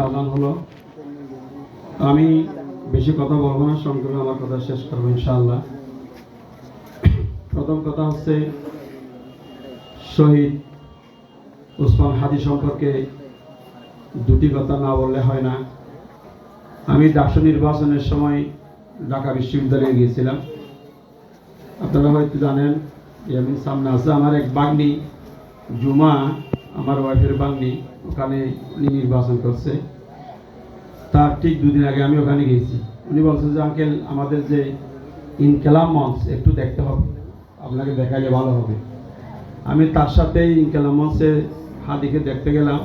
আদান হলো। আমি বেশি কথা বলবো না, সংক্ষেপে আমার কথা শেষ করবো ইনশাআল্লাহ। প্রথম কথা হচ্ছে শহীদ ওসমান হাদি সম্পর্কে দুটি কথা না বললে হয় না। আমি ডাকসু নির্বাচনের সময় ঢাকা বিশ্ববিদ্যালয়ে গিয়েছিলাম। আপনারা হয়তো জানেন, আমি সামনে আছে আমার এক বাগ্নি জুমা, আমার ওয়াইফের বাগ্নি, ওখানে উনি নির্বাচন করছে। তার ঠিক দুদিন আগে আমি ওখানে গিয়েছি। উনি বলছেন যে আঙ্কেল, আমাদের যে ইনকেলাব মঞ্চ একটু দেখতে হবে, আপনাকে দেখাইলে ভালো হবে। আমি তার সাথে ইনকেলাব মঞ্চে হাদিকে দেখতে গেলাম।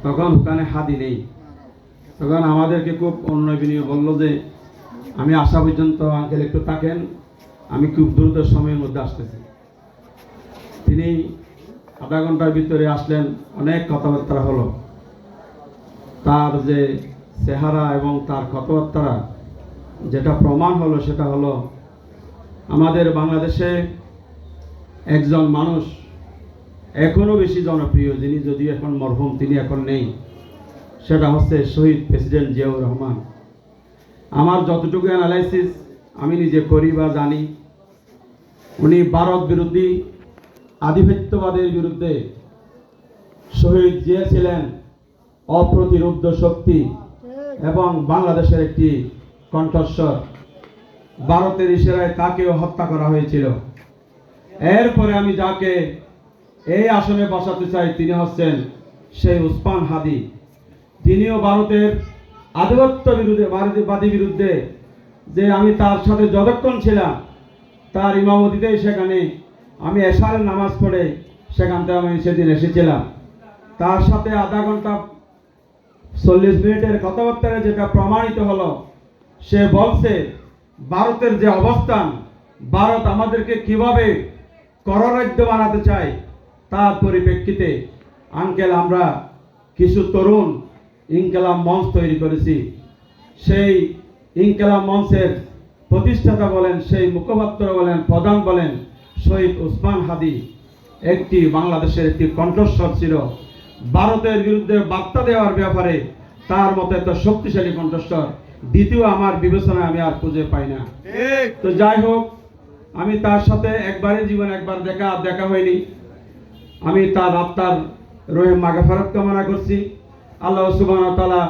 তখন ওখানে হাদি নেই। তখন আমাদেরকে খুব অনুনয় বিনয় বললো যে আমি আসা পর্যন্ত আঙ্কেল একটু থাকেন, আমি খুব দ্রুত সময়ের মধ্যে আসতেছি। তিনি আধা ঘন্টার ভিতরে আসলেন। অনেক কথাবার্তা হলো। তার যে চেহারা এবং তার কথাবার্তা যেটা প্রমাণ হলো সেটা হলো আমাদের বাংলাদেশে একজন মানুষ এখনো বেশি জনপ্রিয়, যিনি যদিও এখন মরহুম, তিনি এখন নেই। সেটা হচ্ছে শহীদ প্রেসিডেন্ট জিয়াউর রহমান। আমার যতটুকু অ্যানালাইসিস আমি নিজে করি বা জানি, উনি ভারত বিরোধী আধিপত্যবাদের বিরুদ্ধে শহীদ জিয়া ছিলেন অপ্রতিরোধ্য শক্তি এবং বাংলাদেশের একটি কণ্ঠস্বর। ভারতের ইশারায় তাকেও হত্যা করা হয়েছিল। এরপরে আমি যাকে এই আসনে বসাতে চাই তিনি হচ্ছেন সেই ওসমান হাদি। তিনিও ভারতের আধিপত্য বিরুদ্ধে, ভারতবাদী বিরুদ্ধে, যে আমি তার সাথে যতক্ষণ ছিলাম তার ইমামতিতেই সেখানে আমি এশারের নামাজ পড়ে সেখান থেকে আমি সেদিন এসেছিলাম। তার সাথে আধা ঘন্টা 40 মিনিটের কথাবার্তা যেটা প্রমাণিত হলো, সে বলছে ভারতের যে অবস্থান, ভারত আমাদেরকে কিভাবে কররাজ্য বানাতে চায়, তার পরিপ্রেক্ষিতে আঙ্কেল আমরা কিছু তরুণ ইনকেলাব মঞ্চ তৈরি করেছি। সেই ইনকেলাব মঞ্চের প্রতিষ্ঠাতা বলেন, সেই মুখপাত্র বলেন, প্রধান বলেন শহীদ ওসমান হাদি একটি বাংলাদেশের একটি কণ্ঠস্বর ছিল। ভারতের বিরুদ্ধে বার্তা দেওয়ার ব্যাপারে তার মতো এত শক্তিশালী কণ্ঠস্বর দ্বিতীয় আমার বিবেচনায় আমি আর খুঁজে পাই না। তো যাই হোক, আমি তার সাথে একবারই জীবনে একবার দেখা হয়নি। আমি তার আত্মার রহিম মাগফিরাত কামনা করছি। আল্লাহ সুবহানাহু ওয়া তাআলা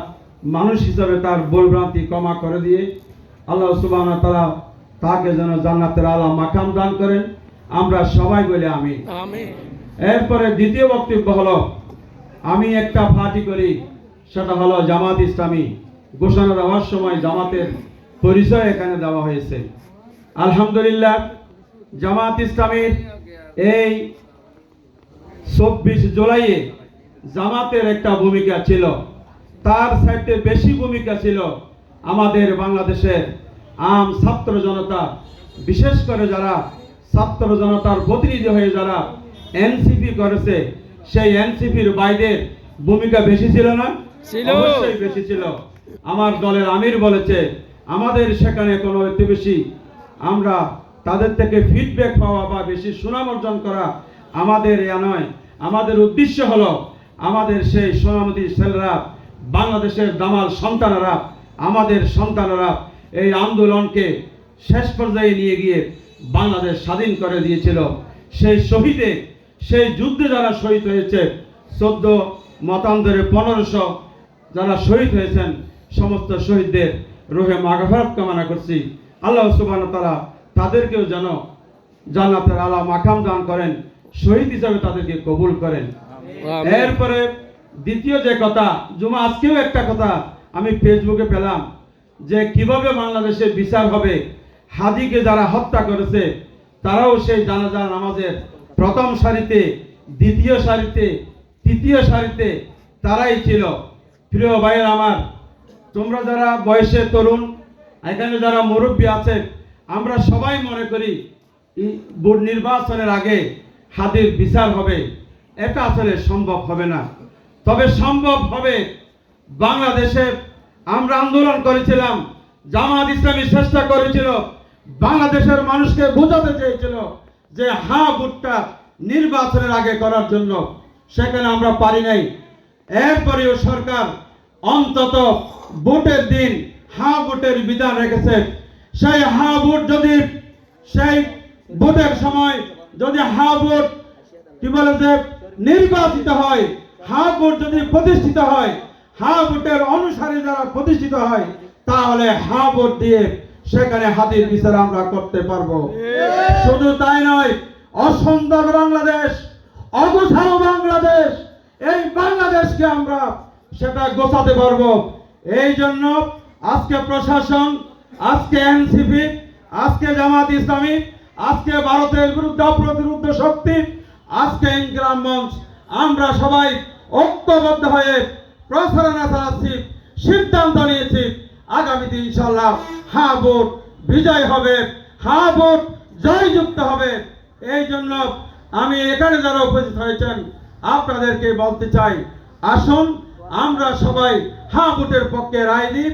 মানুষ হিসাবে তার ভুলভ্রান্তি ক্ষমা করে দিয়ে আল্লাহ সুবহানাহু ওয়া তাআলা তাকে যেন জান্নাতের আলা মাকাম দান করেন, আমরা সবাই বলে আমিন। এরপরে দ্বিতীয় বক্তব্য হলো, আমি একটা পার্টি করি, সেটা হলো জামাত ইসলামী। ঘোষণা দেওয়ার সময় জামাতের পরিচয় এখানে দেওয়া হয়েছে। আলহামদুলিল্লাহ, জামাত ইসলামীর এই 24 জুলাইয়ে জামাতের একটা ভূমিকা ছিল, তার চাইতে বেশি ভূমিকা ছিল আমাদের বাংলাদেশের আম ছাত্র জনতা, বিশেষ করে যারা ছাত্র জনতার প্রতিনিধি হয়ে যারা এনসিপি করেছে, সেই এনসিপির বাইরের ভূমিকা বেশি ছিল না? অবশ্যই বেশি ছিল। আমার দলের আমির বলেছে আমাদের সেখানে কোনো এত বেশি আমরা তাদের থেকে ফিডব্যাক পাওয়া বা বেশি সুনাম অর্জন করা আমাদের নয়। আমাদের উদ্দেশ্য হলো আমাদের সেই সোনামতি ছেলেরা, বাংলাদেশের দামাল সন্তানেরা, আমাদের সন্তানেরা এই আন্দোলনকে শেষ পর্যায়ে নিয়ে গিয়ে বাংলাদেশ স্বাধীন করে দিয়েছিল। সেই শহীদে, সেই যুদ্ধে যারা শহীদ হয়েছে, 14 মতান্তরে 1500 যারা শহীদ হয়েছেন, সমস্ত শহীদদের রুহে মাগফিরাত কামনা করছি। আল্লাহ সুবহানাহু ওয়া তাআলা তাদেরকেও যেন জান্নাতের আলা মাকাম দান করেন, শহীদ হিসাবে তাদেরকে কবুল করেন। এরপরে দ্বিতীয় যে কথা, জুমা আজকেও একটা কথা আমি ফেসবুকে পেলাম যে কিভাবে বাংলাদেশে বিচার হবে। হাদিকে যারা হত্যা করেছে তারাও সেই জানাজা নামাজের প্রথম সারিতে, দ্বিতীয় সারিতে, তৃতীয় সারিতে তারাই ছিল। প্রিয় ভাইয়ের আমার, তোমরা যারা বয়সে তরুণ, এখানে যারা মুরব্বী আছে, আমরা সবাই মনে করি ভোট নির্বাচনের আগে হাদির বিচার হবে। এটা আসলে সম্ভব হবে না। তবে সম্ভব হবে। বাংলাদেশে আমরা আন্দোলন করেছিলাম, জামাত ইসলামী চেষ্টা করেছিল, বাংলাদেশের মানুষকে বোঝাতে চেয়েছিল যে ভোটটা নির্বাচনের আগে করার জন্য। সেখানে আমরা পারি নাই। এরপরেও সরকার অন্তত ভোটের দিন ভোটের বিধান রেখেছে। সেই ভোট যদি সেই ভোটের সময় যদি ভোট কি বলে যে নির্বাচিত হয়, ভোট যদি প্রতিষ্ঠিত হয়, ভোটের অনুসারে যারা প্রতিষ্ঠিত হয়, তাহলে ভোট দিয়ে সেখানে হাতির বিচার আমরা করতে পারবো। শুধু তাই নয়, অসুন্দর বাংলাদেশ, অগোছালো বাংলাদেশ, এই বাংলাদেশকে আমরা সেটা গোছাতে পারবো। এই জন্য আজকে প্রশাসন, আজকে এনসিপি, আজকে জামাত ইসলামী, আজকে ভারতের বিরুদ্ধে প্রতিরোধ শক্তি, আজকে ইনকিলাব মঞ্চ, আমরা সবাই ঐক্যবদ্ধ হয়ে প্রচারণা চালাচ্ছি, সিদ্ধান্ত নিয়েছি আগামীতে ইনশাআল্লাহ ভোট বিজয় হবে, ভোট জয়যুক্ত হবে। এই জন্য আমি এখানে যারা উপস্থিত হয়েছেন আপনাদেরকে বলতে চাই, আসুন আমরা সবাই ভোটের পক্ষে রায় দিই।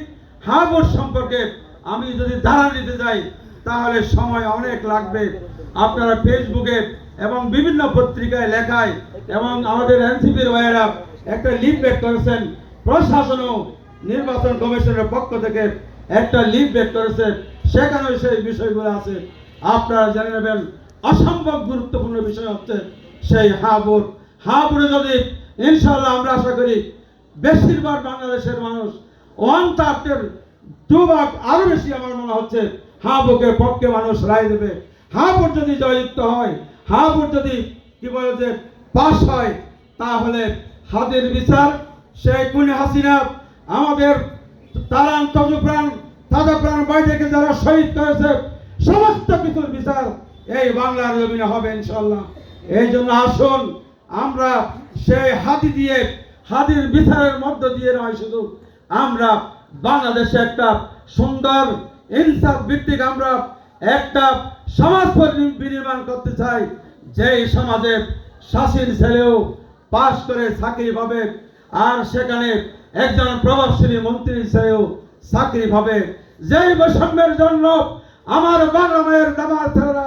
ভোট সম্পর্কে আমি যদি ধারণা দিতে যাই তাহলে সময় অনেক লাগবে। আপনারা ফেসবুকে এবং বিভিন্ন পত্রিকায় লেখায় এবং আমাদের এনসিপির ভাইয়েরা একটা লিফলেট করেছেন, প্রশাসনও নির্বাচন কমিশনের পক্ষ থেকে একটা লিফলেট করেছে, সেখানেও সেই বিষয়গুলো আছে। আপনারা জেনে নেবেন। অসম্ভব গুরুত্বপূর্ণ বিষয় হচ্ছে সেই ভোটে যদি ইনশাআল্লাহ আমরা আশা করি বেশিরভাগ বাংলাদেশের মানুষ 1/2 ভাগ আরো বেশি আমার মনে হচ্ছে ভোটের পক্ষে মানুষ রায় দেবে। ভোট যদি জয়যুক্ত হয়, ভোট যদি কি বলে যে পাস হয়, তাহলে হাতের বিচার সেই খুনি হাসিনা আমাদের তাজা প্রাণ বাইরে যারা শহীদ করেছে সমস্ত কিছুর বিচার এই বাংলার জমিনে হবে ইনশাআল্লাহ। এই জন্য আসুন আমরা সেই হাতির বিচারের মধ্য দিয়ে নয়, শুধু আমরা বাংলাদেশে একটা সুন্দর ইনসাফ ভিত্তিক আমরা একটা সমাজ বিনির্মাণ করতে চাই, যেই সমাজে শাসীর ছেলেও পাশ করে চাকরি পাবে, আর সেখানে একজন প্রভাবশালী মন্ত্রীর ছেলেও চাকরি পাবে। যেই বৈষম্যের জন্য আমার বাংলা মায়ের দামার ছেলেরা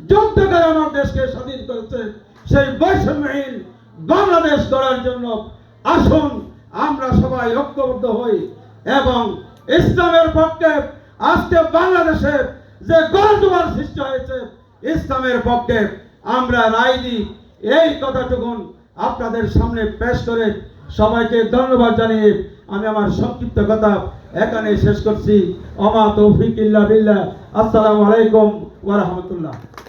যুদ্ধ করে আমার দেশকে স্বাধীন করেছে, সেই বৈষম্যহীন বাংলাদেশ গড়ার জন্য আসুন আমরা সবাই ঐক্যবদ্ধ হই এবং ইসলামের পক্ষে আজকে বাংলাদেশে যে গণজোয়ার সৃষ্টি হয়েছে, ইসলামের পক্ষে আমরা রায় দিই। এই কথাটুকু আপনাদের সামনে পেশ করে সবাইকে ধন্যবাদ জানিয়ে আমি আমার সংক্ষিপ্ত কথা এখানে শেষ করছি। ওমা তৌফিক ইল্লা বিল্লাহ। আসসালামু আলাইকুম ওয়া রাহমাতুল্লাহ।